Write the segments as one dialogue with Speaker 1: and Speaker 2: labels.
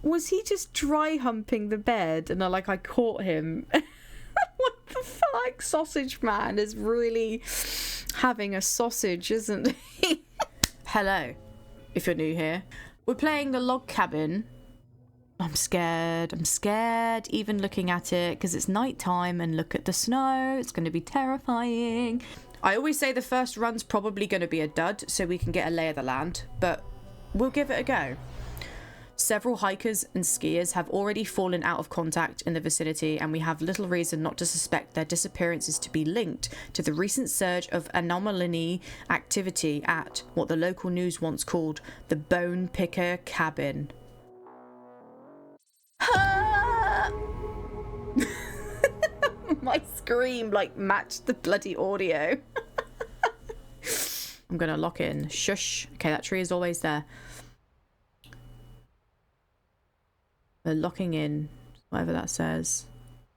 Speaker 1: Was he just dry humping the bed and I caught him? What the fuck? Sausage man is really having a sausage, isn't he? Hello, if you're new here. We're playing the log cabin. I'm scared even looking at it because it's night time and look at the snow. It's going to be terrifying. I always say the first run's probably going to be a dud so we can get a lay of the land, but we'll give it a go. Several hikers and skiers have already fallen out of contact in the vicinity, and we have little reason not to suspect their disappearances to be linked to the recent surge of anomaly activity at what the local news once called the Bone Picker Cabin. My scream matched the bloody audio. I'm gonna lock in. Shush. Okay, that tree is always there. We're locking in, whatever that says.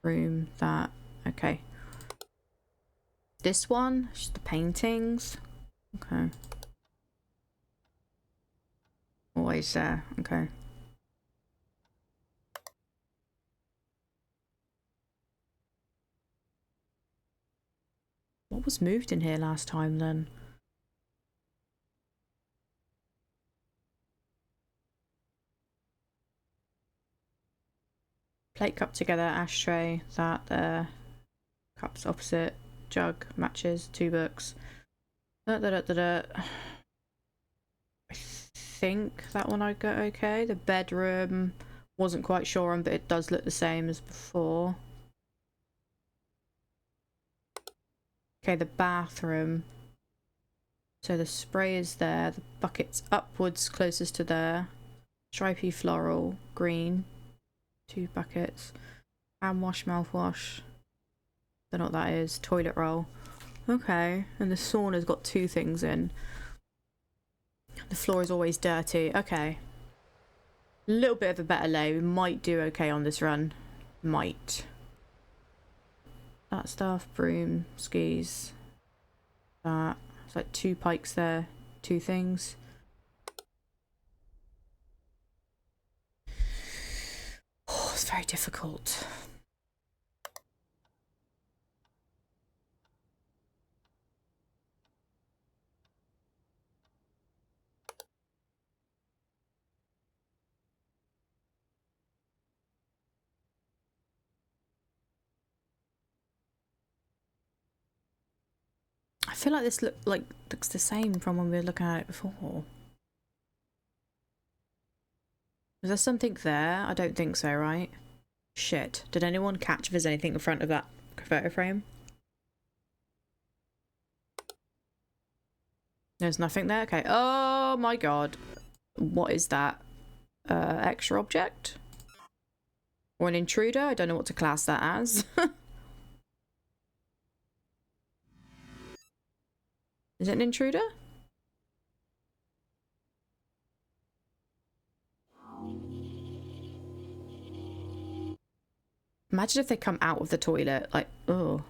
Speaker 1: Room, that. Okay. This one, just the paintings. Okay. Always there. Okay. What was moved in here last time then? Plate, cup together, ashtray, that there. Cups opposite, jug, matches, 2 books. I think that one I got okay. The bedroom, wasn't quite sure on, but it does look the same as before. Okay, the bathroom. So the spray is there, the bucket's upwards closest to there. Stripy floral, green. 2 buckets. Hand wash, mouthwash. Don't know what that is. Toilet roll. Okay, and the sauna's got 2 things in. The floor is always dirty. Okay. A little bit of a better lay. We might do okay on this run. Might. That stuff, broom, skis. That. It's like 2 pikes there. 2 things. Oh, it's very difficult. I feel like this looks the same from when we were looking at it before. Is there something there? I don't think so, right? Shit. Did anyone catch if there's anything in front of that photo frame? There's nothing there? Okay. Oh my god. What is that? Extra object? Or an intruder? I don't know what to class that as. Is it an intruder? Imagine if they come out of the toilet, like, oh.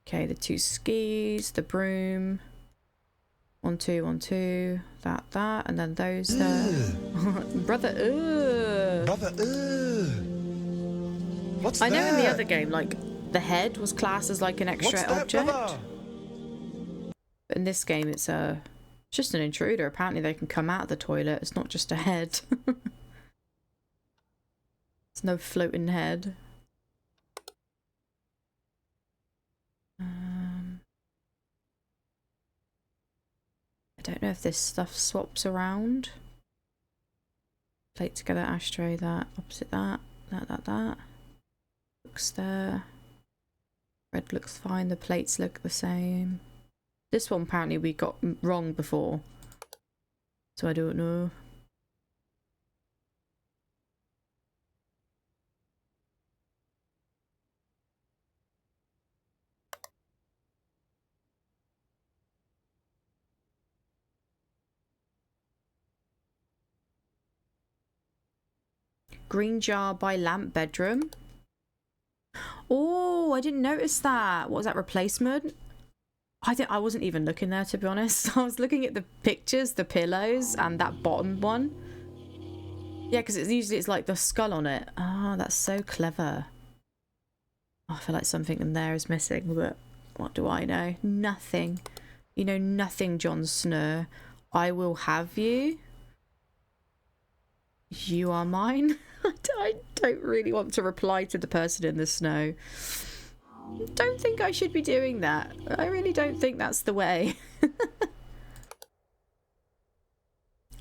Speaker 1: Okay, the 2 skis, the broom. 1, 2, 1, 2. That, and then those there. Brother,
Speaker 2: Brother, What's
Speaker 1: I know
Speaker 2: that?
Speaker 1: in the other game, like, the head was classed as like an extra
Speaker 2: What's that,
Speaker 1: object.
Speaker 2: brother?
Speaker 1: But in this game, it's just an intruder. Apparently they can come out of the toilet. It's not just a head. It's no floating head. I don't know if this stuff swaps around. Plate together, ashtray, that, opposite that. Looks there. Red looks fine, the plates look the same. This one apparently we got wrong before. So I don't know. Green jar by lamp bedroom. Oh, I didn't notice that. What was that, replacement? I wasn't even looking there, to be honest. I was looking at the pictures, the pillows, and that bottom one. Yeah, because it's like the skull on it. Ah, that's so clever. Oh, I feel like something in there is missing, but what do I know? Nothing. You know nothing, Jon Snow. I will have you. You are mine. I don't really want to reply to the person in the snow. Don't think I should be doing that. I really don't think that's the way.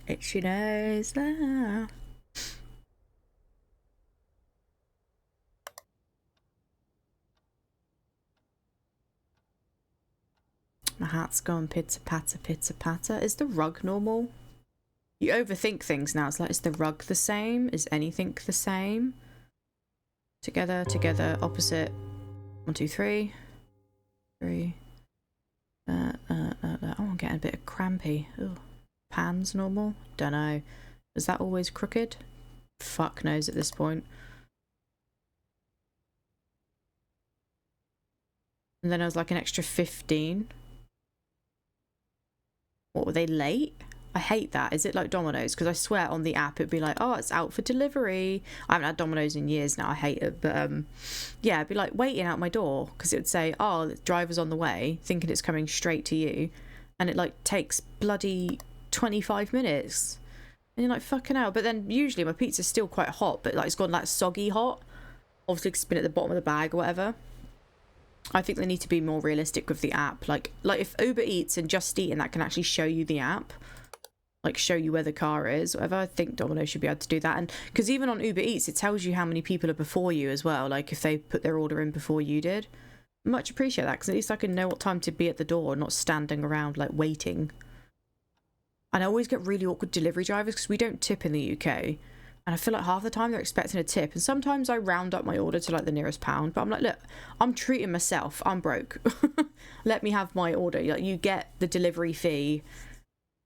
Speaker 1: Itchy nose now. My hat's gone pitter patter, pitter patter. Is the rug normal? You overthink things now. It's like, is the rug the same? Is anything the same? Together, together, opposite. 1, 2, 3. 3. Oh, I'm getting a bit crampy. Ooh. Pans normal? Don't know. Is that always crooked? Fuck knows at this point. And then I was like an extra 15. What, were they late? I hate that. Is it like Domino's? Because I swear on the app it'd be like, oh, it's out for delivery. I haven't had Domino's in years now. I hate it. But yeah, it'd be like waiting out my door because it would say, oh, the driver's on the way, thinking it's coming straight to you. And it like takes bloody 25 minutes. And you're like, fucking hell. But then usually my pizza's still quite hot, but like it's gone like soggy hot. Obviously, it's been at the bottom of the bag or whatever. I think they need to be more realistic with the app. Like if Uber Eats and Just Eat and that can actually show you the app, like show you where the car is, whatever. I think Domino's should be able to do that. And because even on Uber Eats, it tells you how many people are before you as well. Like if they put their order in before you did. Much appreciate that because at least I can know what time to be at the door, not standing around like waiting. And I always get really awkward delivery drivers because we don't tip in the UK. And I feel like half the time they're expecting a tip. And sometimes I round up my order to like the nearest pound. But I'm like, look, I'm treating myself. I'm broke. Let me have my order. Like you get the delivery fee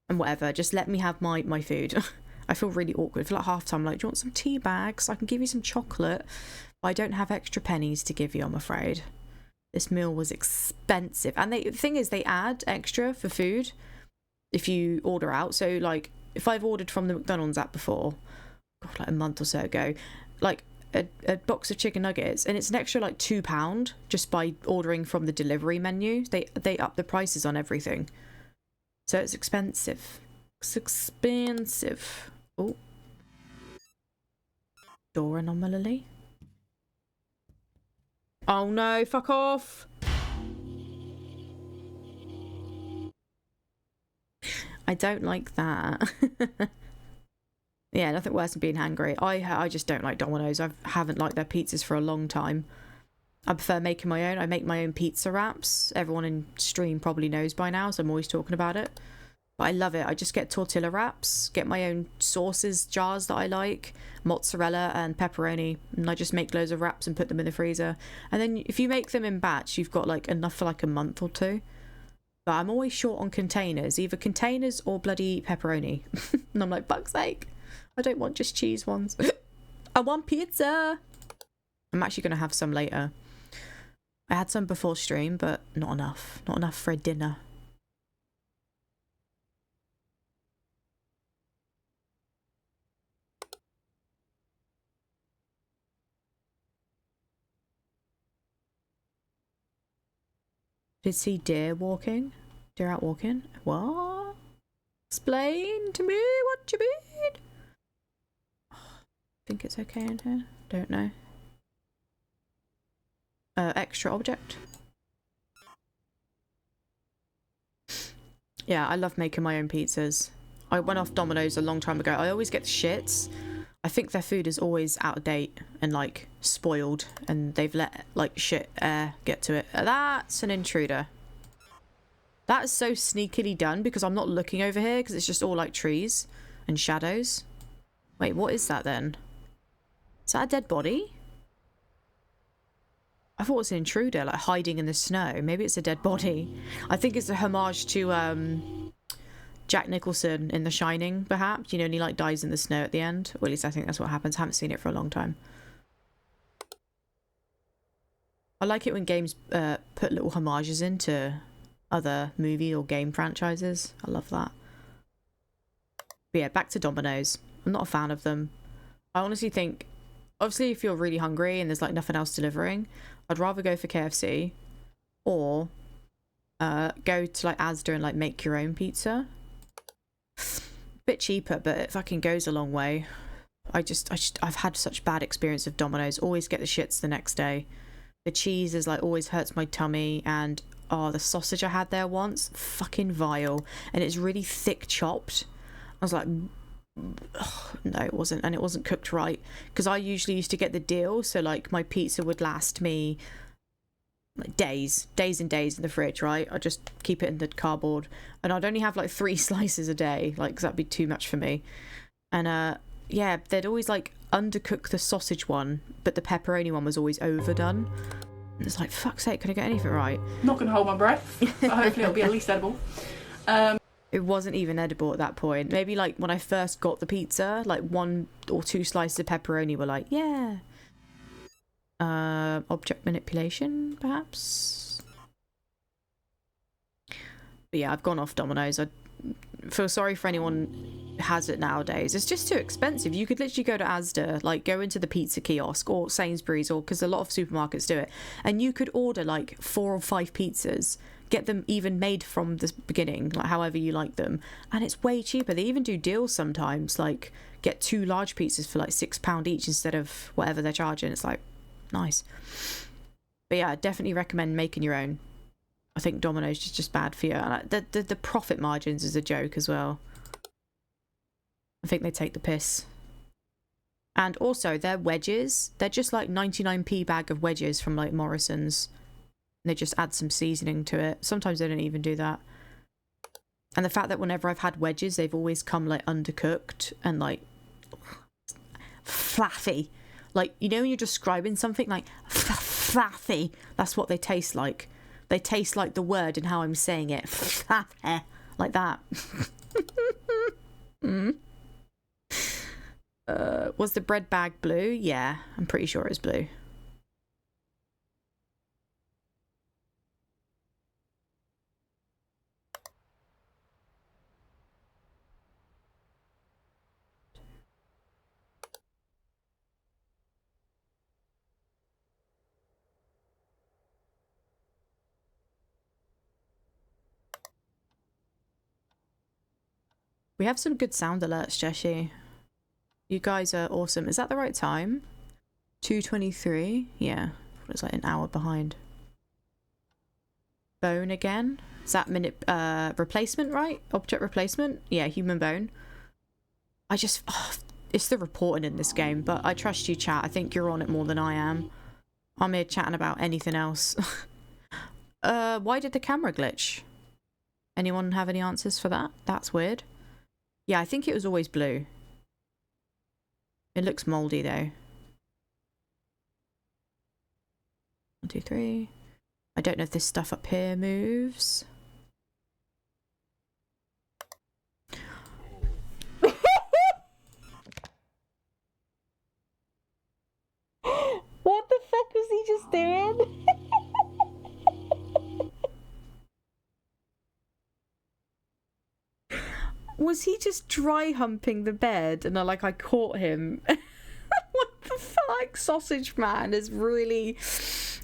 Speaker 1: and whatever, just let me have my food. I feel really awkward. For like half time, like, do you want some tea bags? I can give you some chocolate, but I don't have extra pennies to give you, I'm afraid. This meal was expensive. And the thing is, they add extra for food if you order out. So like, if I've ordered from the McDonald's app before, God, like a month or so ago, like a box of chicken nuggets, and it's an extra like £2 just by ordering from the delivery menu. They up the prices on everything. So it's expensive. It's expensive. Oh. Door anomaly. Oh no, fuck off. I don't like that. Yeah, nothing worse than being hangry. I just don't like Domino's. I haven't liked their pizzas for a long time. I prefer making my own. I make my own pizza wraps. Everyone in stream probably knows by now, so I'm always talking about it. But I love it. I just get tortilla wraps, get my own sauces, jars that I like, mozzarella and pepperoni, and I just make loads of wraps and put them in the freezer. And then if you make them in batch, you've got like enough for like a month or two. But I'm always short on containers, either containers or bloody pepperoni. And I'm like, fuck's sake, I don't want just cheese ones. I want pizza. I'm actually going to have some later. I had some before stream, but not enough. Not enough for a dinner. Did see deer walking? Deer out walking? What? Explain to me what you mean. Think it's okay in here? Don't know. Extra object. Yeah, I love making my own pizzas. I went off Domino's a long time ago. I always get the shits. I think their food is always out of date and like spoiled, and they've let like shit air get to it. That's an intruder. That is so sneakily done because I'm not looking over here because it's just all like trees and shadows. Wait, what is that then? Is that a dead body? I thought it was an intruder, like hiding in the snow. Maybe it's a dead body. I think it's a homage to Jack Nicholson in The Shining, perhaps. You know, and he like dies in the snow at the end. Or at least I think that's what happens. I haven't seen it for a long time. I like it when games put little homages into other movie or game franchises. I love that. But yeah, back to Domino's. I'm not a fan of them. I honestly think, obviously if you're really hungry and there's like nothing else delivering, I'd rather go for KFC or go to like Asda and like make your own pizza. Bit cheaper, but it fucking goes a long way. I've had such bad experience of Domino's. Always get the shits the next day. The cheese is like always hurts my tummy, and oh, the sausage I had there once, fucking vile, and it's really thick chopped. I was like, ugh, no, it wasn't, and it wasn't cooked right, because I usually used to get the deal, so like my pizza would last me like days and days in the fridge, right? I'd just keep it in the cardboard, and I'd only have like 3 slices a day, like, 'cause that'd be too much for me. And yeah, they'd always like undercook the sausage one, but the pepperoni one was always overdone. And it's like, fuck's sake, can I get anything right?
Speaker 2: Not gonna hold my breath, but hopefully it'll be at least edible.
Speaker 1: It wasn't even edible at that point. Maybe like when I first got the pizza, like 1 or 2 slices of pepperoni were like, yeah. Object manipulation, perhaps? But yeah, I've gone off Domino's. I feel sorry for anyone who has it nowadays. It's just too expensive. You could literally go to Asda, like go into the pizza kiosk or Sainsbury's, or because a lot of supermarkets do it, and you could order like 4 or 5 pizzas, get them even made from the beginning, like however you like them, and it's way cheaper. They even do deals sometimes, like get 2 large pizzas for like £6 each instead of whatever they're charging. It's like nice. But yeah, I definitely recommend making your own. I think Domino's is just bad for you. And the profit margins is a joke as well. I think they take the piss. And also their wedges, they're just like 99p bag of wedges from like Morrison's. And they just add some seasoning to it. Sometimes they don't even do that. And the fact that whenever I've had wedges, they've always come like undercooked and like fluffy. Like, you know when you're describing something like fluffy, that's what they taste like. They taste like the word and how I'm saying it. Like that. Was the bread bag blue? Yeah, I'm pretty sure it's blue. We have some good sound alerts, Jessie. You guys are awesome. Is that the right time? 2:23? Yeah. It's like an hour behind. Bone again? Is that minute replacement, right? Object replacement? Yeah, human bone. I just... Oh, it's the reporting in this game, but I trust you, chat. I think you're on it more than I am. I'm here chatting about anything else. Why did the camera glitch? Anyone have any answers for that? That's weird. Yeah, I think it was always blue. It looks mouldy though. 1, 2, 3. I don't know if this stuff up here moves. What the fuck was he just doing? Was he just dry humping the bed and I caught him? What the fuck? Sausage man is really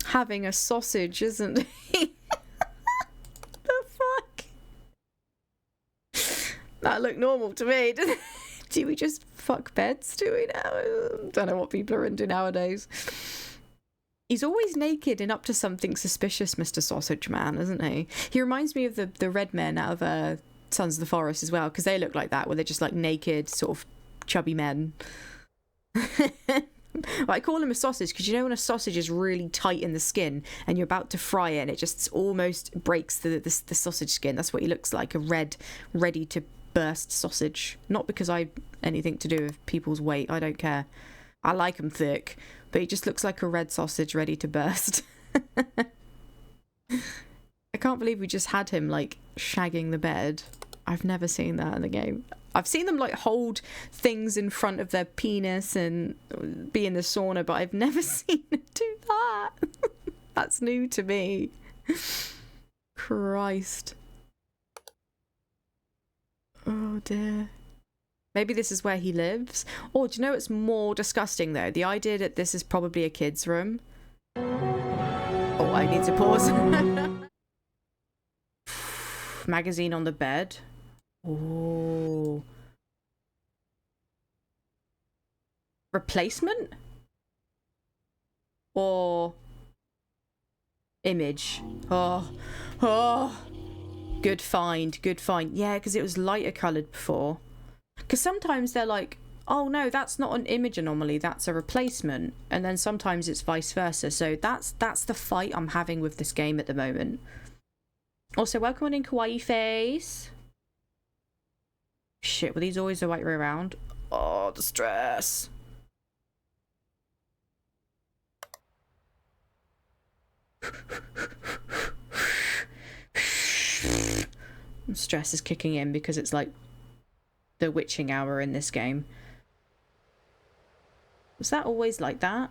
Speaker 1: having a sausage, isn't he? The fuck? That looked normal to me. Do we just fuck beds, do we now? Don't know what people are into nowadays. He's always naked and up to something suspicious, Mr. Sausage Man, isn't he? He reminds me of the red men out of Sons of the Forest as well, because they look like that, where they're just like naked, sort of chubby men. But I call him a sausage because you know when a sausage is really tight in the skin and you're about to fry it and it just almost breaks the sausage skin. That's what he looks like, a red, ready to burst sausage. Not because I anything to do with people's weight, I don't care. I like him thick, but he just looks like a red sausage ready to burst. I can't believe we just had him like shagging the bed. I've never seen that in the game. I've seen them like hold things in front of their penis and be in the sauna, but I've never seen them do that. That's new to me. Christ. Oh dear. Maybe this is where he lives. Oh, do you know what's more disgusting though? The idea that this is probably a kid's room. Oh, I need to pause. Magazine on the bed. Oh. Replacement? Or image? Oh. Oh. Good find. Good find. Yeah, because it was lighter coloured before. Because sometimes they're like, oh no, that's not an image anomaly, that's a replacement. And then sometimes it's vice versa. So that's the fight I'm having with this game at the moment. Also, welcome on in, Kawaii Face. Shit, were these always the right way around? Oh, the stress. Stress is kicking in because it's like the witching hour in this game. Was that always like that?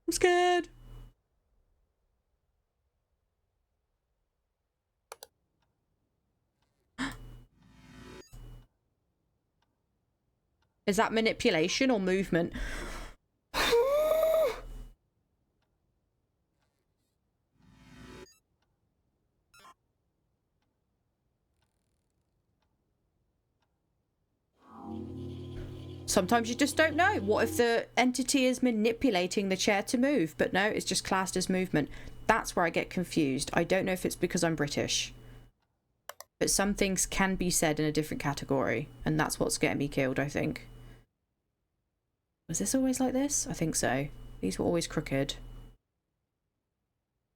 Speaker 1: I'm scared. Is that manipulation or movement? Sometimes you just don't know. What if the entity is manipulating the chair to move? But no, it's just classed as movement. That's where I get confused. I don't know if it's because I'm British. But some things can be said in a different category. And that's what's getting me killed, I think. Was this always like this? I think so. These were always crooked.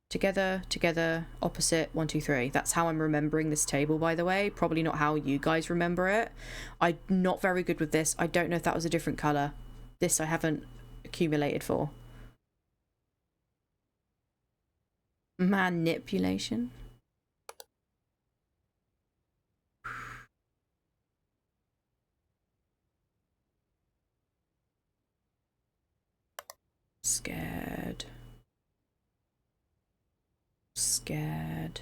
Speaker 1: Together, together, opposite, 1, 2, 3. That's how I'm remembering this table, by the way. Probably not how you guys remember it. I'm not very good with this. I don't know if that was a different colour. This I haven't accumulated for. Manipulation. Scared. Scared.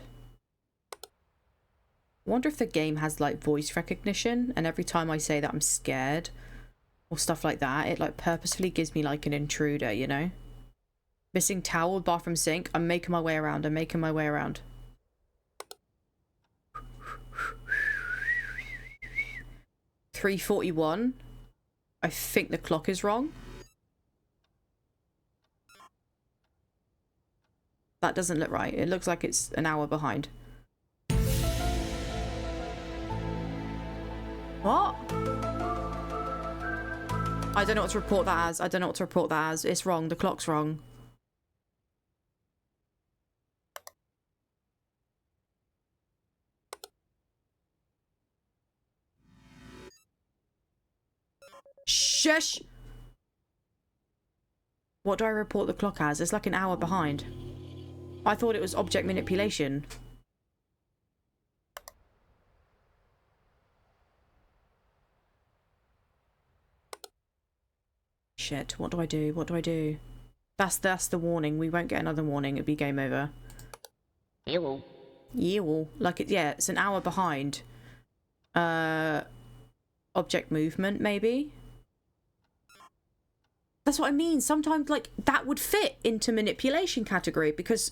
Speaker 1: I wonder if the game has like voice recognition, and every time I say that I'm scared or stuff like that, it like purposefully gives me like an intruder, you know? Missing towel, bathroom sink. I'm making my way around. I'm making my way around. $3:41. I think the clock is wrong. That doesn't look right. It looks like it's an hour behind. What? I don't know what to report that as. I don't know what to report that as. It's wrong. The clock's wrong. Shush! What do I report the clock as? It's like an hour behind. I thought it was object manipulation. Shit, what do I do? What do I do? That's the warning. We won't get another warning. It'll be game over.
Speaker 3: Ew.
Speaker 1: Ew. Like it, yeah, it's an hour behind. Object movement, maybe? That's what I mean. Sometimes, like, that would fit into manipulation category because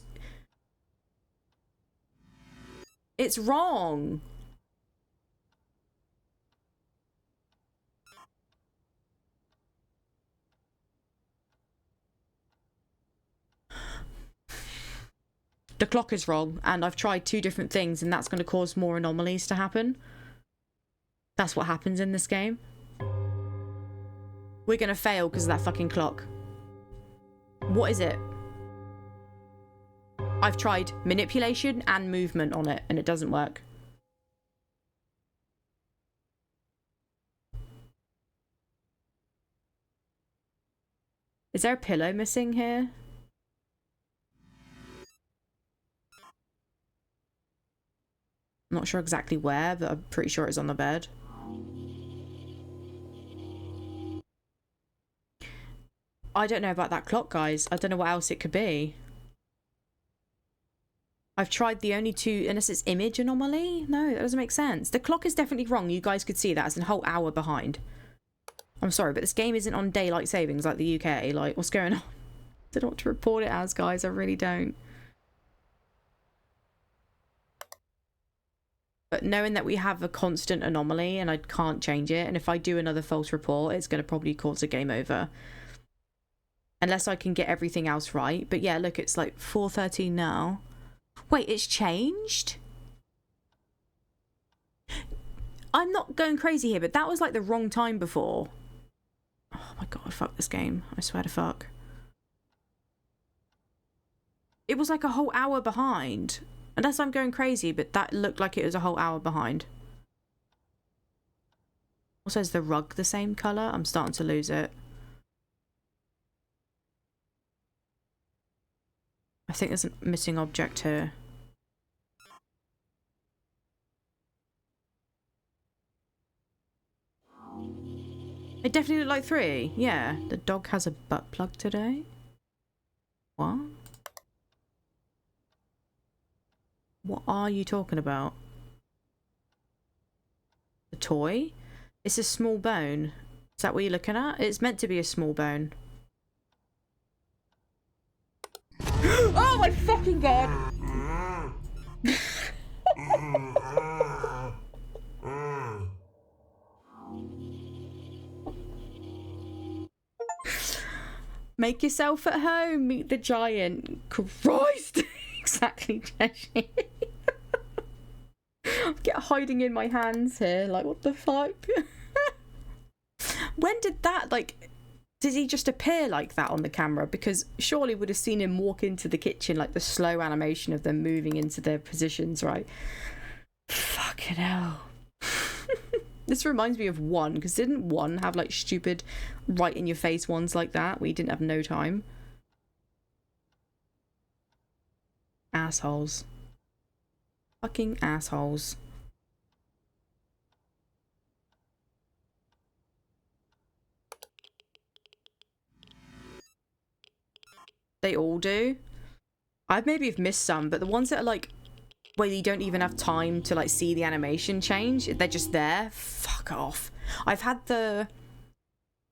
Speaker 1: it's wrong. The clock is wrong, and I've tried 2 different things, and that's going to cause more anomalies to happen. That's what happens in this game. We're going to fail because of that fucking clock. What is it? I've tried manipulation and movement on it, and it doesn't work. Is there a pillow missing here? I'm not sure exactly where, but I'm pretty sure it's on the bed. I don't know about that clock, guys. I don't know what else it could be. I've tried the only two, unless it's image anomaly? No, that doesn't make sense. The clock is definitely wrong. You guys could see that as a whole hour behind. I'm sorry, but this game isn't on daylight savings like the UK. Like, what's going on? I don't know what to report it as, guys. I really don't. But knowing that we have a constant anomaly and I can't change it, and if I do another false report, it's going to probably cause a game over. Unless I can get everything else right. But yeah, look, it's like 4:13 now. Wait, it's changed? I'm not going crazy here, but that was like the wrong time before. Oh my god, fuck this game. I swear to fuck. It was like a whole hour behind. Unless I'm going crazy, but that looked like it was a whole hour behind. Also, is the rug the same colour? I'm starting to lose it. I think there's a missing object here. It definitely looked like 3. Yeah. The dog has a butt plug today. What? What are you talking about? The toy? It's a small bone. Is that what you're looking at? It's meant to be a small bone. Oh my fucking god! Make yourself at home. Meet the giant. Christ! Exactly, Jessie. Get hiding in my hands here. Like, what the fuck? When did that, like... Did he just appear like that on the camera? Because surely would have seen him walk into the kitchen, like the slow animation of them moving into their positions, right? Fucking hell. This reminds me of 1, because didn't 1 have like stupid right in your face ones like that where you didn't have no time? Assholes. Fucking assholes. They all do. I maybe have missed some, but the ones that are like where you don't even have time to like see the animation change, they're just there. Fuck off. I've had the...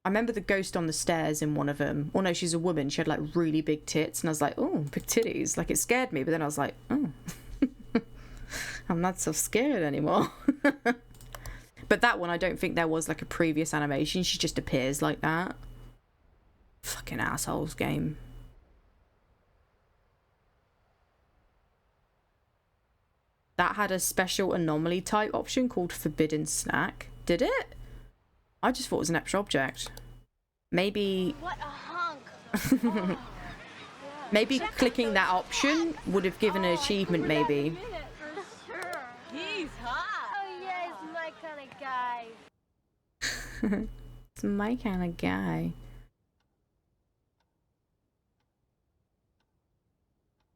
Speaker 1: I remember the ghost on the stairs in one of them. Oh no, she's a woman. She had like really big tits and I was like, oh, big titties. Like it scared me, but then I was like, oh. I'm not so scared anymore. But that one, I don't think there was like a previous animation. She just appears like that. Fucking assholes game. That had a special anomaly type option called Forbidden Snack. Did it? I just thought it was an extra object. Maybe...
Speaker 4: What a hunk!
Speaker 1: Maybe clicking that option would have given an achievement, maybe.
Speaker 4: He's hot! Oh yeah, he's my kind of guy.
Speaker 1: It's my kind of guy.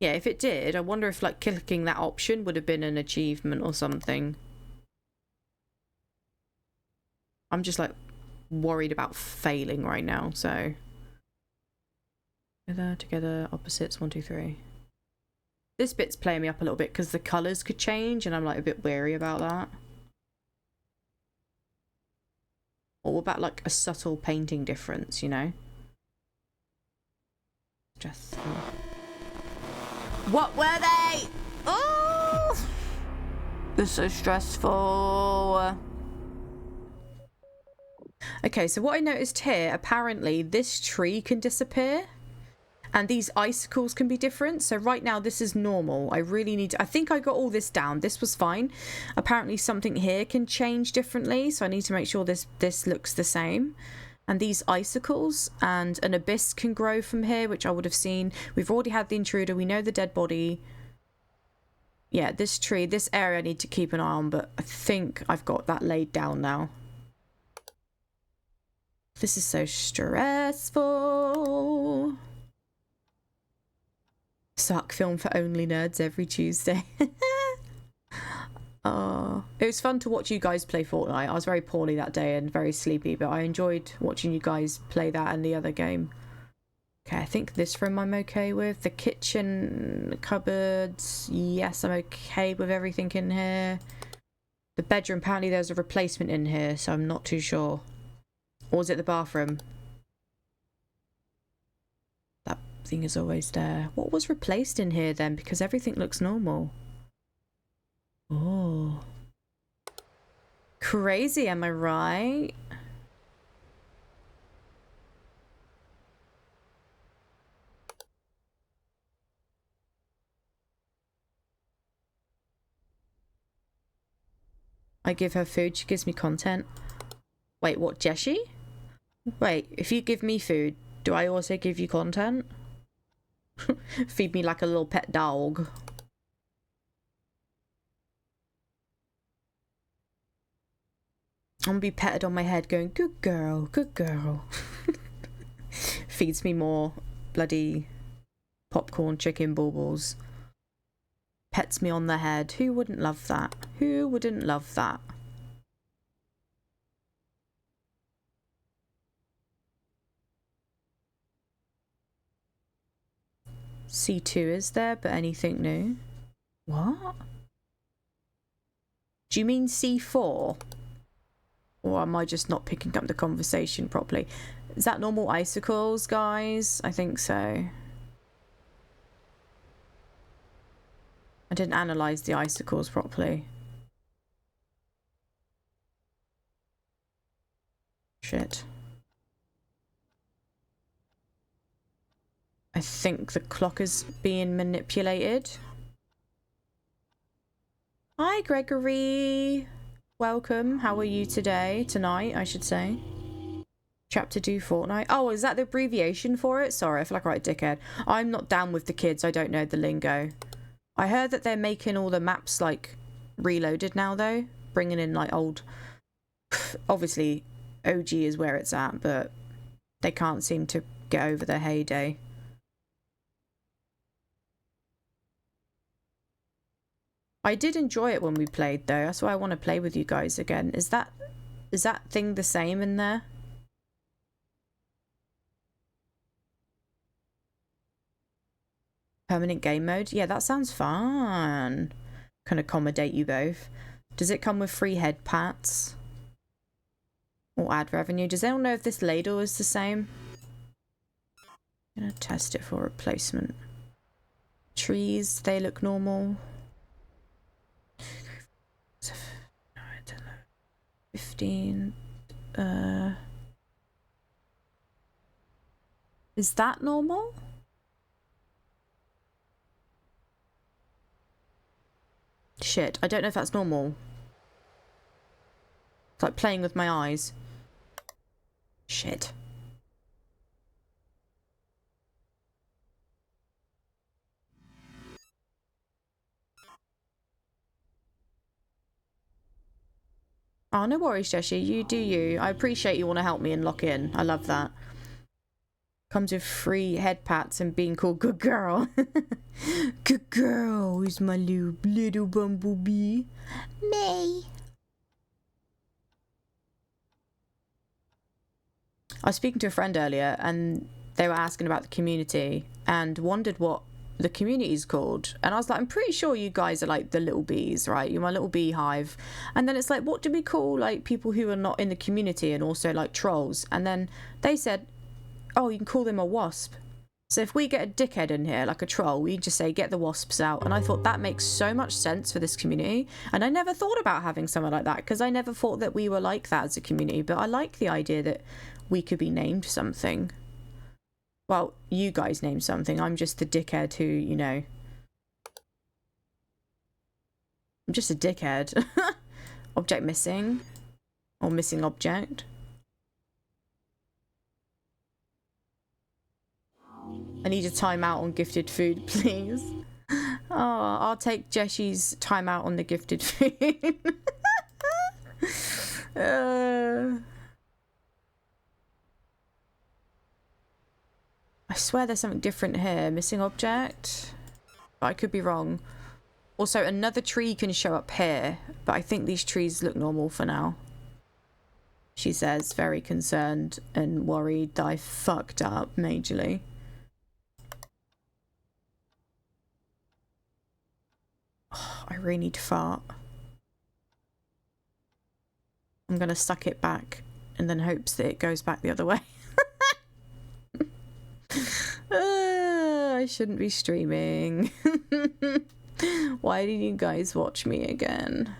Speaker 1: Yeah, if it did, I wonder if like clicking that option would have been an achievement or something. I'm just like worried about failing right now, so. Together, opposites, 1, 2, 3. This bit's playing me up a little bit because the colours could change and I'm like a bit wary about that. Or what about like a subtle painting difference, you know? Just... What were they? Oh! This is so stressful. Okay, so what I noticed here, apparently this tree can disappear. And these icicles can be different. So right now this is normal. I really need to... I think I got all this down. This was fine. Apparently something here can change differently. So I need to make sure this looks the same. And these icicles and an abyss can grow from here, which I would have seen. We've already had the intruder. We know the dead body. Yeah, this tree, this area I need to keep an eye on, but I think I've got that laid down now. This is so stressful. Suck film for only nerds every Tuesday. It was fun to watch you guys play Fortnite. I was very poorly that day and very sleepy, but I enjoyed watching you guys play that and the other game. Okay, I think this room I'm okay with. The kitchen, cupboards, yes, I'm okay with everything in here. The bedroom, apparently there's a replacement in here, so I'm not too sure. Or is it the bathroom? That thing is always there. What was replaced in here then? Because everything looks normal. Oh. Crazy, am I right? I give her food, she gives me content. Wait, what, Jessie? Wait, if you give me food, do I also give you content? Feed me like a little pet dog. I'm gonna be petted on my head going, good girl, good girl. Feeds me more bloody popcorn chicken baubles. Pets me on the head. Who wouldn't love that? Who wouldn't love that? C2 is there, but anything new? What? Do you mean C4? Or am I just not picking up the conversation properly? Is that normal icicles, guys? I think so. I didn't analyse the icicles properly. Shit. I think the clock is being manipulated. Hi, Gregory. Welcome. How are you today? Tonight, I should say. Chapter 2 Fortnite. Oh, is that the abbreviation for it? Sorry, I feel like a right dickhead. I'm not down with the kids. I don't know the lingo. I heard that they're making all the maps, like, reloaded now, though. Bringing in, like, old... Obviously, OG is where it's at, but they can't seem to get over their heyday. I did enjoy it when we played, though. That's why I want to play with you guys again. Is that thing the same in there? Permanent game mode? Yeah, that sounds fun. Can accommodate you both. Does it come with free head pats? Or ad revenue? Does anyone know if this ladle is the same? I'm gonna test it for replacement. Trees, they look normal. I don't know. 15. Is that normal? Shit, I don't know if that's normal. It's like playing with my eyes. Shit. Oh, no worries, Jessie. You do you. I appreciate you want to help me and lock in. I love that. Comes with free head pats and being called good girl. Good girl. Who's my little bumblebee? May. I was speaking to a friend earlier and they were asking about the community and wondered what the community is called. And I was like, I'm pretty sure you guys are like the little bees, right? You're my little beehive. And then it's like, what do we call like people who are not in the community and also like trolls? And then they said, oh, you can call them a wasp. So if we get a dickhead in here, like a troll, we just say, get the wasps out. And I thought that makes so much sense for this community. And I never thought about having someone like that because I never thought that we were like that as a community. But I like the idea that we could be named something. Well, you guys name something. I'm just the dickhead who, you know... I'm just a dickhead. Object missing. Or missing object. I need a timeout on gifted food, please. Oh, I'll take Jessie's timeout on the gifted food. I swear there's something different here. Missing object? But I could be wrong. Also, another tree can show up here, but I think these trees look normal for now. She says, very concerned and worried that I fucked up majorly. I really need to fart. I'm gonna suck it back and then hopes that it goes back the other way. I shouldn't be streaming. Why did you guys watch me again?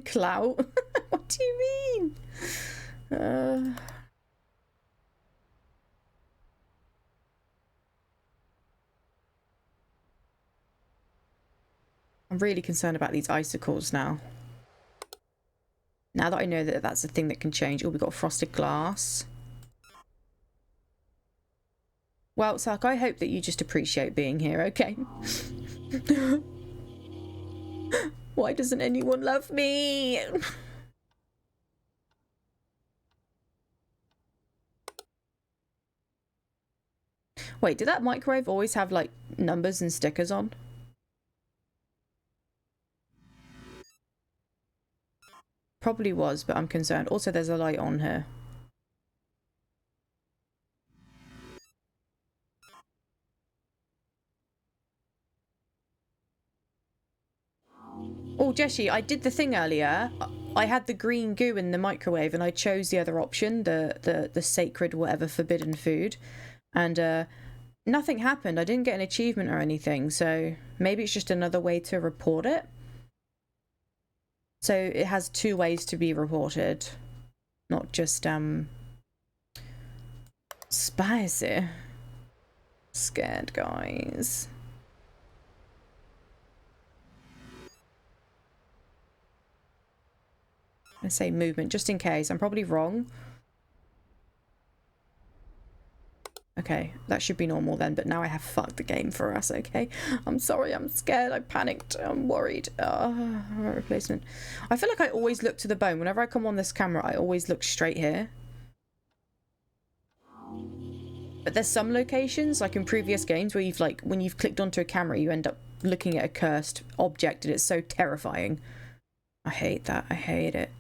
Speaker 1: Clout? What do you mean? I'm really concerned about these icicles now. Now that I know that that's a thing that can change. Oh, we've got frosted glass. Well, Sark, I hope that you just appreciate being here, okay? Why doesn't anyone love me? Wait, did that microwave always have, like, numbers and stickers on? Probably was, but I'm concerned. Also, there's a light on here. Oh, Jessie, I did the thing earlier. I had the green goo in the microwave and I chose the other option, the sacred whatever forbidden food. And nothing happened. I didn't get an achievement or anything. So maybe it's just another way to report it. So it has 2 ways to be reported. Not just, spicy. Scared, guys. I say movement just in case. I'm probably wrong. Okay, that should be normal then, but now I have fucked the game for us, okay? I'm sorry, I'm scared, I panicked, I'm worried. Replacement. I feel like I always look to the bone. Whenever I come on this camera, I always look straight here. But there's some locations, like in previous games, where you've like, when you've clicked onto a camera, you end up looking at a cursed object and it's so terrifying. I hate that, I hate it.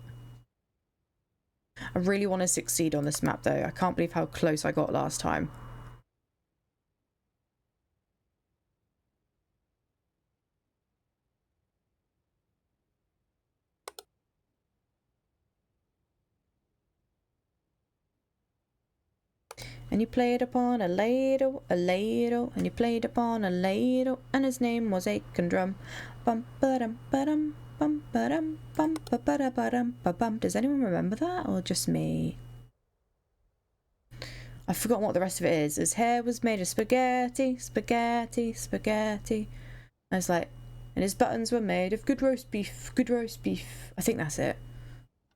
Speaker 1: I really want to succeed on this map though. I can't believe how close I got last time. And you played upon a ladle, and you played upon a ladle, and his name was Aiken Drum. Bum ba dum ba dum, bum ba dum, bum ba ba da ba dum ba bum. Does anyone remember that, or just me? I've forgotten what the rest of it is. His hair was made of spaghetti, spaghetti, spaghetti. I was like, and his buttons were made of good roast beef, good roast beef. I think that's it.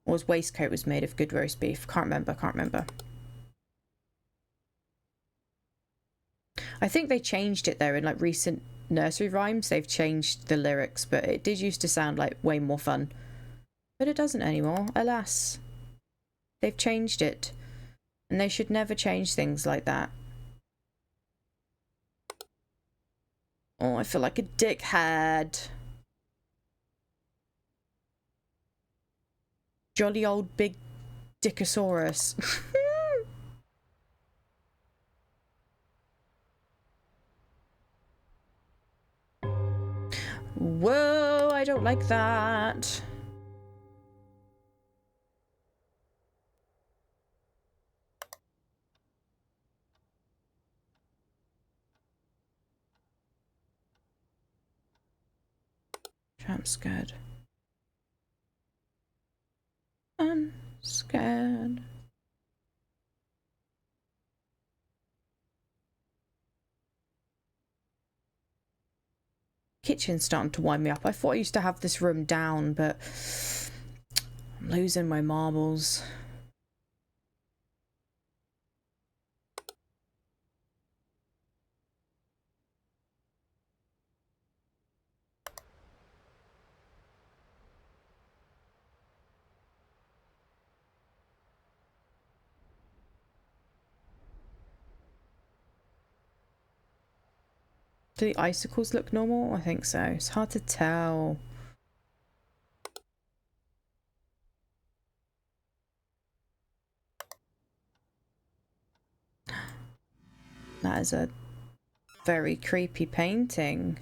Speaker 1: Or his waistcoat was made of good roast beef. Can't remember, can't remember. I think they changed it though in like recent nursery rhymes. They've changed the lyrics, but it did used to sound like way more fun. But it doesn't anymore, alas. They've changed it. And they should never change things like that. Oh, I feel like a dickhead. Jolly old big dickosaurus. Whoa, I don't like that. I'm scared. I'm scared. Kitchen's starting to wind me up. I thought I used to have this room down, but I'm losing my marbles. Do the icicles look normal? I think so. It's hard to tell. That is a very creepy painting.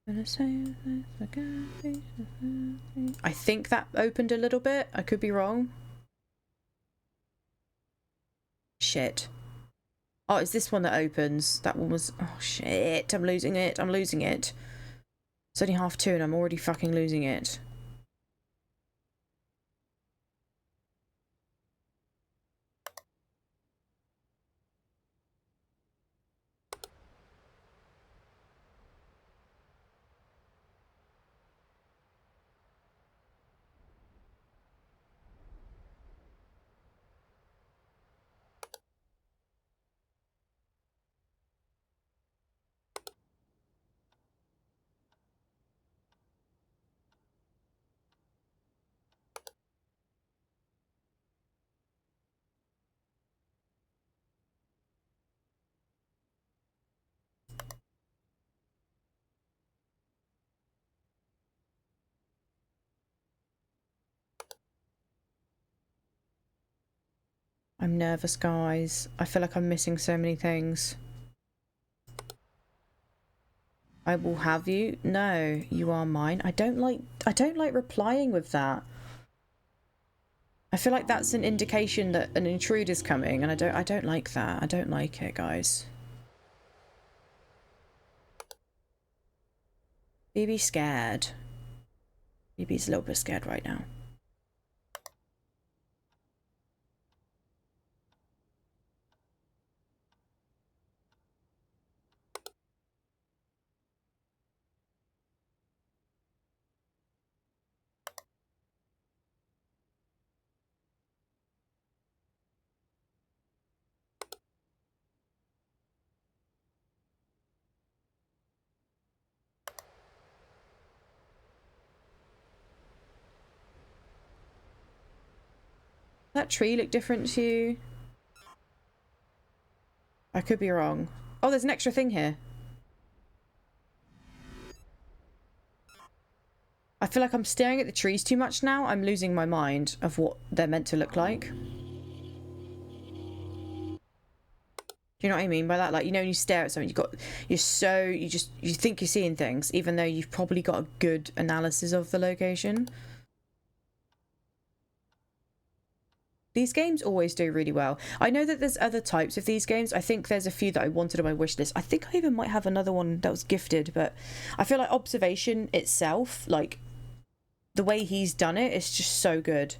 Speaker 1: I think that opened a little bit. I could be wrong. Shit. Oh, is this one that opens? That one was... Oh, shit. I'm losing it. I'm losing it. It's only 2:30 and I'm already fucking losing it. I'm nervous, guys. I feel like I'm missing so many things. I will have you. No, you are mine. I don't like replying with that. I feel like that's an indication that an intruder's coming, and I don't like that. I don't like it, guys. BB's scared. BB's a little bit scared right now. That tree look different to you? I could be wrong. Oh, there's an extra thing here. I feel like I'm staring at the trees too much now. I'm losing my mind of what they're meant to look like. Do you know what I mean by that? Like, you know, when you stare at something, you think you're seeing things, even though you've probably got a good analysis of the location. These games always do really well. I know that there's other types of these games. I think there's a few that I wanted on my wish list. I think I even might have another one that was gifted, but I feel like observation itself, like the way he's done it, is just so good.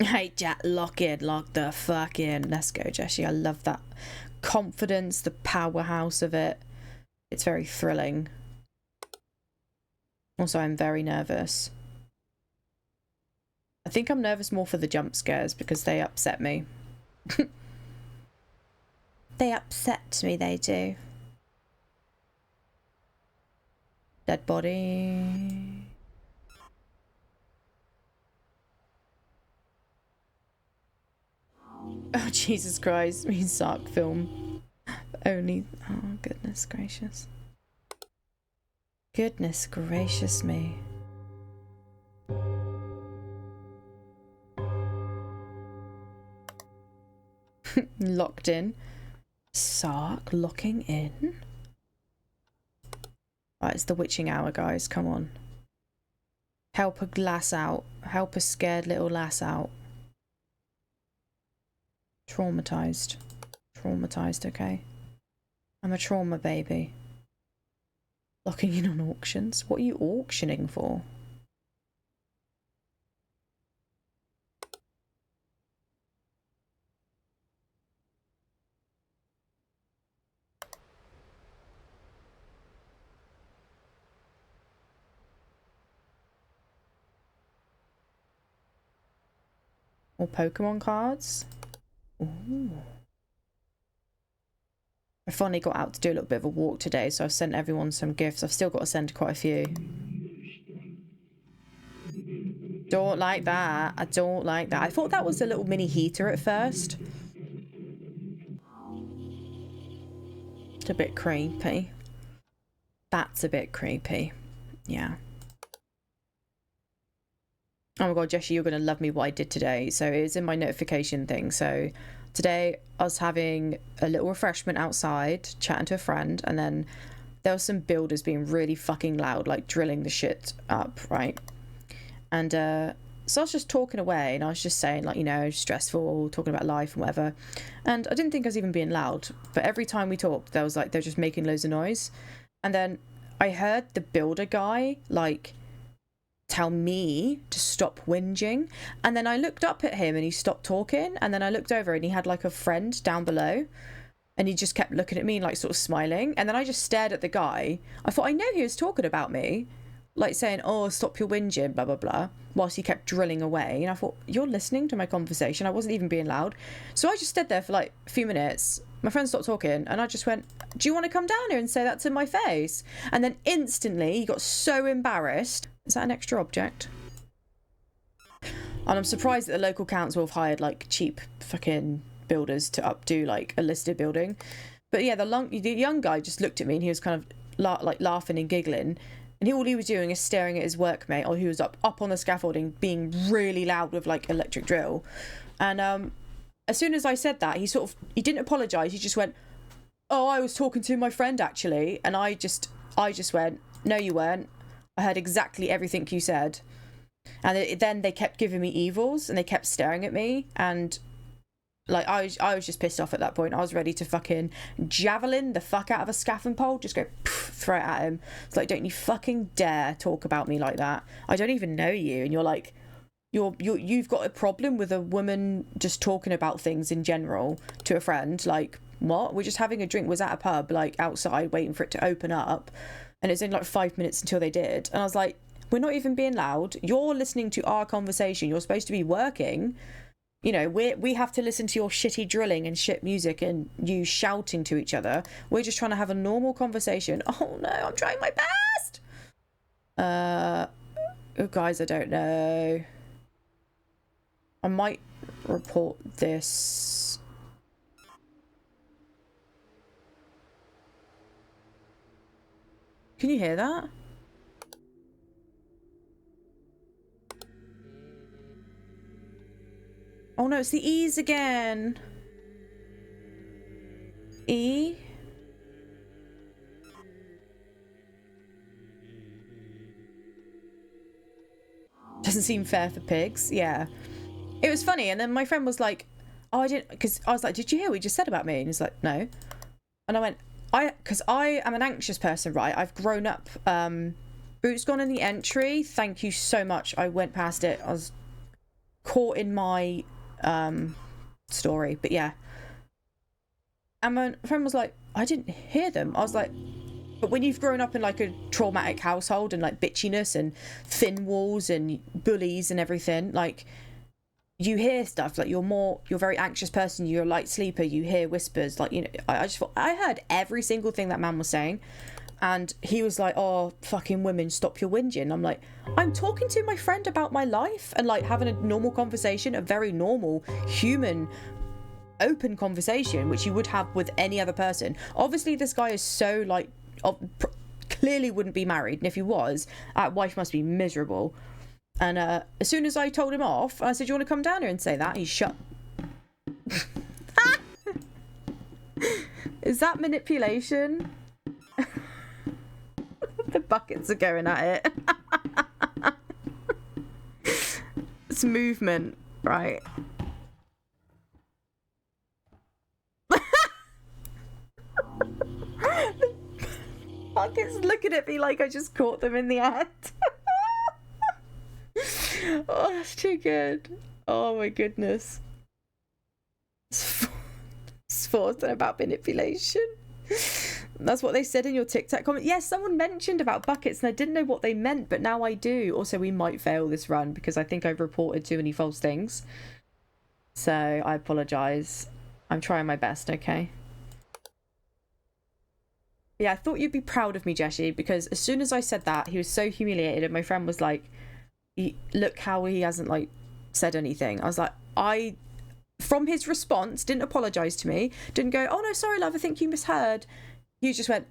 Speaker 1: Hey, Jack, lock the fuck in. Let's go, Jessie. I love that confidence, the powerhouse of it. It's very thrilling. Also, I'm very nervous. I think I'm nervous more for the jump scares because they upset me. They upset me, they do. Dead body. Oh, Jesus Christ. Me suck film. Only... Oh, goodness gracious. Goodness gracious me. Locked in. Sark locking in? Right, it's the witching hour, guys. Come on. Help a lass out. Help a scared little lass out. Traumatized. Traumatized, okay. I'm a trauma baby. Locking in on auctions? What are you auctioning for? More Pokemon cards? Ooh. I finally got out to do a little bit of a walk today, so I've sent everyone some gifts. I've still got to send quite a few. Don't like that. I don't like that. I thought that was a little mini heater at first. It's a bit creepy. That's a bit creepy. Yeah. Oh my god, Jessie, you're going to love me what I did today. So it's in my notification thing. So today I was having a little refreshment outside, chatting to a friend, and then there were some builders being really fucking loud, like drilling the shit up, right? And so I was just talking away, and I was just saying, like, you know, stressful, talking about life and whatever. And I didn't think I was even being loud, but every time we talked, there was like, they're just making loads of noise. And then I heard the builder guy, like, tell me to stop whinging, and then I looked up at him and he stopped talking, and then I looked over and he had like a friend down below, and he just kept looking at me and like sort of smiling, and then I just stared at the guy. I thought, I know he was talking about me, like saying, oh, stop your whinging, blah blah blah, whilst he kept drilling away. And I thought, you're listening to my conversation. I wasn't even being loud. So I just stood there for like a few minutes. My friend stopped talking, and I just went, do you want to come down here and say that to my face? And then instantly he got so embarrassed. Is that an extra object? And I'm surprised that the local council have hired like cheap fucking builders to updo like a listed building. But yeah, the young guy just looked at me and he was kind of like laughing and giggling. And all he was doing is staring at his workmate, or he was up on the scaffolding being really loud with like electric drill. And as soon as I said that, he didn't apologise. He just went, oh, I was talking to my friend actually. And I just went, no, you weren't. I heard exactly everything you said. And then they kept giving me evils, and they kept staring at me, and like I was just pissed off at that point. I was ready to fucking javelin the fuck out of a scaffolding pole, just go throw it at him. It's like, don't you fucking dare talk about me like that. I don't even know you, and you're like, you've got a problem with a woman just talking about things in general to a friend. Like, what? We're just having a drink. Was at a pub, like outside, waiting for it to open up. And it's only like 5 minutes until they did. And I was like, we're not even being loud. You're listening to our conversation. You're supposed to be working. You know, we have to listen to your shitty drilling and shit music and you shouting to each other. We're just trying to have a normal conversation. Oh no, I'm trying my best. Oh, guys, I don't know. I might report this. Can you hear that? Oh no, it's the E's again. E. Doesn't seem fair for pigs. Yeah. It was funny, and then my friend was like, oh, I didn't, because I was like, did you hear what he just said about me? And he's like, no. And I went, because I am an anxious person, right? I've grown up, boots gone in the entry. Thank you so much. I went past it. I was caught in my story, but yeah. And my friend was like, I didn't hear them. I was like, but when you've grown up in like a traumatic household and like bitchiness and thin walls and bullies and everything, like you hear stuff. Like you're a very anxious person, you're a light sleeper, you hear whispers, like, you know. I just thought I heard every single thing that man was saying. And he was like, oh, fucking women, stop your whinging. I'm like, I'm talking to my friend about my life and like having a normal conversation, a very normal human open conversation, which you would have with any other person. Obviously this guy is so like clearly wouldn't be married, and if he was, that wife must be miserable. And as soon as I told him off, I said, you want to come down here and say that? He shut. Is that manipulation? The buckets are going at it. It's movement, right? The buckets looking at me like I just caught them in the act. Oh, that's too good. Oh my goodness. It's forced about manipulation. That's what they said in your TikTok comment. Yes, someone mentioned about buckets and I didn't know what they meant, but now I do. Also, we might fail this run because I think I've reported too many false things. So I apologise. I'm trying my best, okay? Yeah, I thought you'd be proud of me, Jessie, because as soon as I said that, he was so humiliated, and my friend was like, look how he hasn't, like, said anything. I was like, from his response, didn't apologise to me, didn't go, oh no, sorry love, I think you misheard. He just went,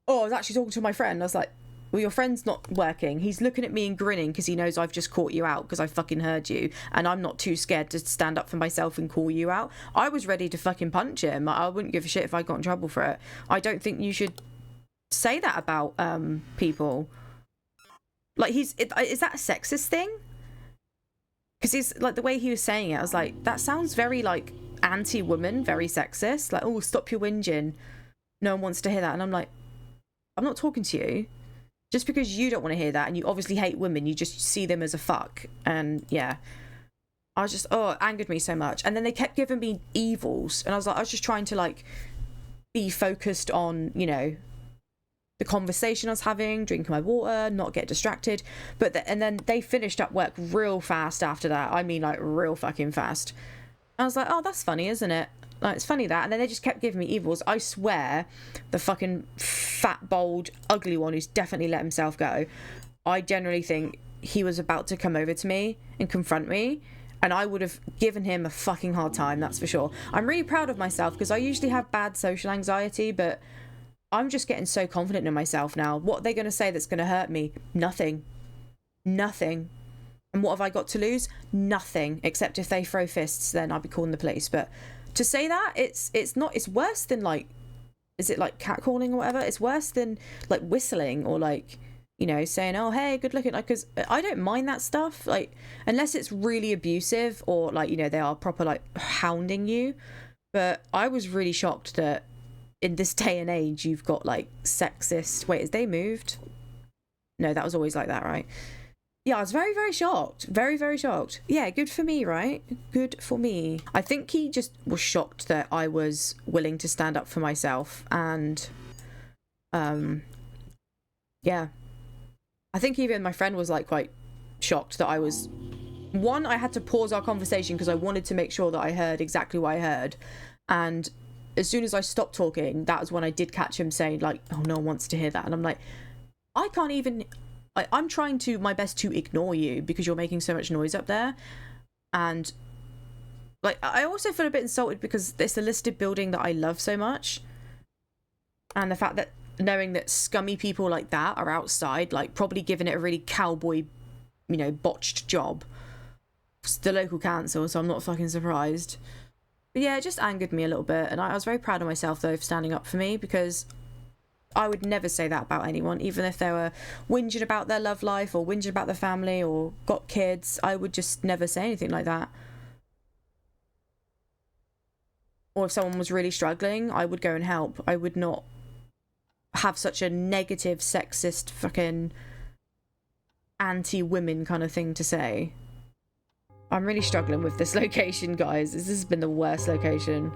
Speaker 1: oh, I was actually talking to my friend. I was like, well, your friend's not working. He's looking at me and grinning because he knows I've just caught you out because I fucking heard you, and I'm not too scared to stand up for myself and call you out. I was ready to fucking punch him. I wouldn't give a shit if I got in trouble for it. I don't think you should say that about people. Like, is that a sexist thing? Because he's like, the way he was saying it, I was like, that sounds very like anti-woman, very sexist. Like, oh, stop your whinging. No one wants to hear that. And I'm like, I'm not talking to you. Just because you don't want to hear that, and you obviously hate women, you just see them as a fuck. And yeah, I was just, oh, it angered me so much. And then they kept giving me evils, and I was like, I was just trying to like be focused on, you know, the conversation I was having, drinking my water, not get distracted. But and then they finished up work real fast after that. I mean, like real fucking fast. I was like, oh, that's funny, isn't it? Like, it's funny that. And then they just kept giving me evils. I swear, the fucking fat, bold, ugly one who's definitely let himself go, I generally think he was about to come over to me and confront me, and I would have given him a fucking hard time, that's for sure. I'm really proud of myself because I usually have bad social anxiety, but I'm just getting so confident in myself now. What are they going to say that's going to hurt me? Nothing. Nothing. And what have I got to lose? Nothing. Except if they throw fists, then I'll be calling the police. But to say that, it's worse than, like, is it like catcalling or whatever? It's worse than like whistling or like, you know, saying, oh, hey, good looking. Like, because I don't mind that stuff, like, unless it's really abusive or like, you know, they are proper like hounding you. But I was really shocked that in this day and age you've got like sexist, wait, has they moved? No, that was always like that, right? Yeah, I was very, very shocked. Very, very shocked. Yeah, good for me, right? Good for me. I think he just was shocked that I was willing to stand up for myself. And, yeah. I think even my friend was, like, quite shocked that I was... One, I had to pause our conversation because I wanted to make sure that I heard exactly what I heard. And as soon as I stopped talking, that was when I did catch him saying, like, oh, no one wants to hear that. And I'm like, I can't even... I'm trying my best to ignore you because you're making so much noise up there. And like, I also feel a bit insulted because it's a listed building that I love so much. And the fact that knowing that scummy people like that are outside, like probably giving it a really cowboy, you know, botched job. It's the local council, so I'm not fucking surprised. But yeah, it just angered me a little bit. And I was very proud of myself though for standing up for me, because I would never say that about anyone, even if they were whinging about their love life or whinging about their family or got kids. I would just never say anything like that. Or if someone was really struggling, I would go and help. I would not have such a negative, sexist, fucking anti-women kind of thing to say. I'm really struggling with this location, guys. This has been the worst location.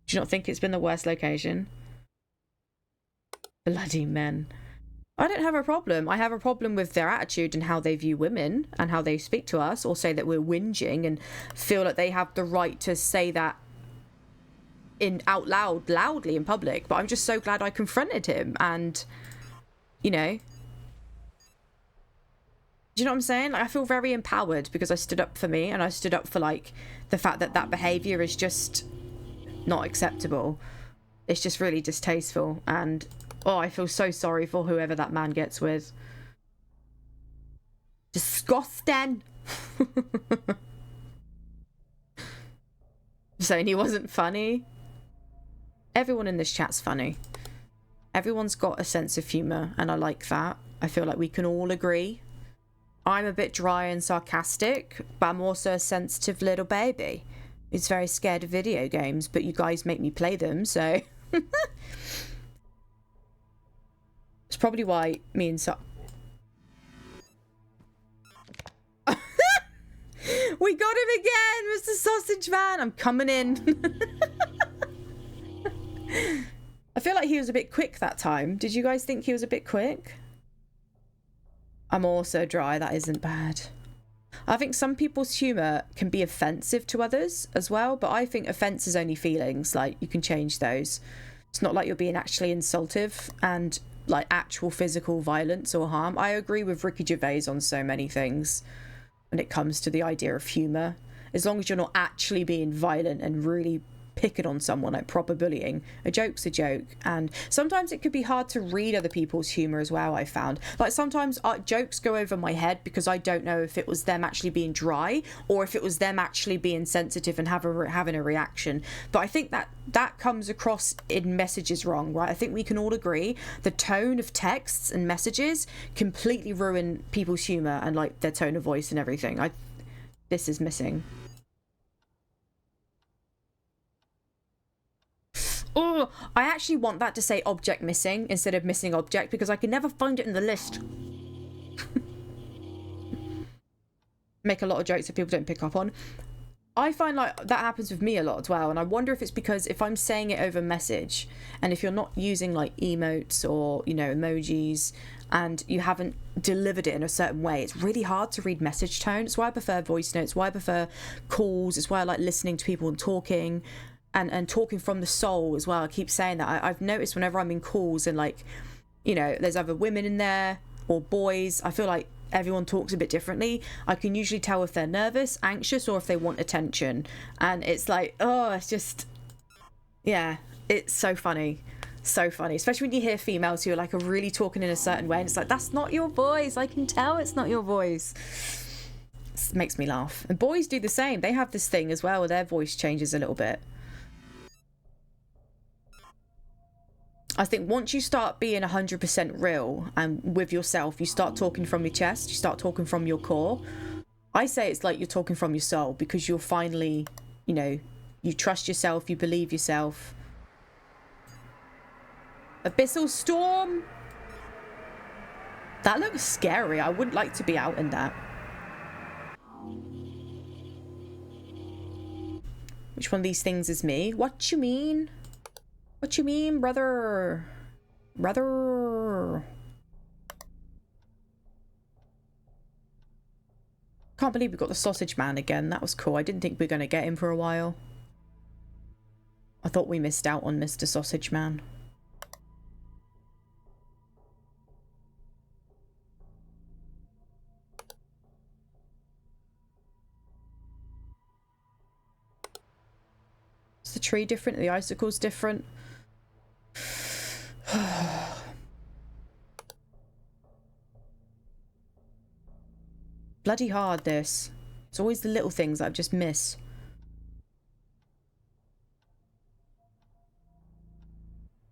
Speaker 1: Do you not think it's been the worst location? Bloody men. I don't have a problem. I have a problem with their attitude and how they view women and how they speak to us, or say that we're whinging and feel that they have the right to say that loudly in public. But I'm just so glad I confronted him, and, you know. Do you know what I'm saying? Like, I feel very empowered because I stood up for me, and I stood up for, like, the fact that that behaviour is just not acceptable. It's just really distasteful, and oh, I feel so sorry for whoever that man gets with. Disgusting. Saying he wasn't funny. Everyone in this chat's funny. Everyone's got a sense of humour, and I like that. I feel like we can all agree. I'm a bit dry and sarcastic, but I'm also a sensitive little baby. It's very scared of video games, but you guys make me play them, so... It's probably why me and We got him again, Mr. Sausage Man! I'm coming in. I feel like he was a bit quick that time. Did you guys think he was a bit quick? I'm also dry, that isn't bad. I think some people's humour can be offensive to others as well, but I think offence is only feelings. Like, you can change those. It's not like you're being actually insultive and like actual physical violence or harm. I agree with Ricky Gervais on so many things when it comes to the idea of humour. As long as you're not actually being violent and really picking on someone, like proper bullying, a joke's a joke. And sometimes it could be hard to read other people's humour as well, I found. Like, sometimes jokes go over my head because I don't know if it was them actually being dry or if it was them actually being sensitive and having a reaction. But I think that comes across in messages wrong, right? I think we can all agree the tone of texts and messages completely ruin people's humour and like their tone of voice and everything. This is missing. Oh, I actually want that to say object missing instead of missing object because I can never find it in the list. Make a lot of jokes that people don't pick up on. I find like that happens with me a lot as well, and I wonder if it's because if I'm saying it over message and if you're not using like emotes or, you know, emojis and you haven't delivered it in a certain way, it's really hard to read message tone. It's why I prefer voice notes, why I prefer calls, it's why I like listening to people and talking. And talking from the soul as well. I keep saying that. I've noticed whenever I'm in calls and like, you know, there's either women in there or boys, I feel like everyone talks a bit differently. I can usually tell if they're nervous, anxious, or if they want attention. And it's like, oh, it's just, yeah, it's so funny. So funny. Especially when you hear females who are like really talking in a certain way and it's like, that's not your voice. I can tell it's not your voice. It makes me laugh. And boys do the same. They have this thing as well where their voice changes a little bit. I think once you start being 100% real and with yourself, you start talking from your chest, you start talking from your core. I say it's like you're talking from your soul because you're finally, you know, you trust yourself, you believe yourself. Abyssal Storm. That looks scary. I wouldn't like to be out in that. Which one of these things is me? What you mean? What you mean, brother? Brother. Can't believe we got the sausage man again. That was cool. I didn't think we were going to get him for a while. I thought we missed out on Mr. Sausage Man. Is the tree different? Are the icicles different? Bloody hard, this. It's always the little things that I just miss.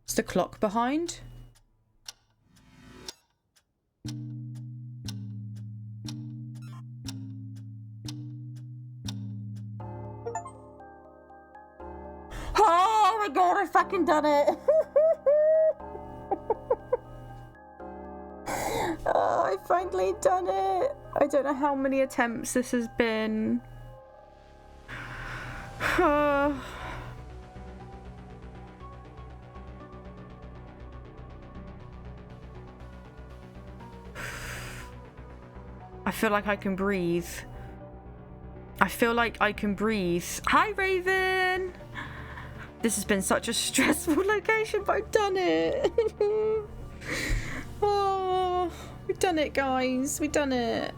Speaker 1: Is the clock behind? Oh my god, I fucking done it! Oh, I finally done it! I don't know how many attempts this has been. I feel like I can breathe. I feel like I can breathe. Hi, Raven! This has been such a stressful location, but I've done it. Oh, we've done it, guys. We've done it.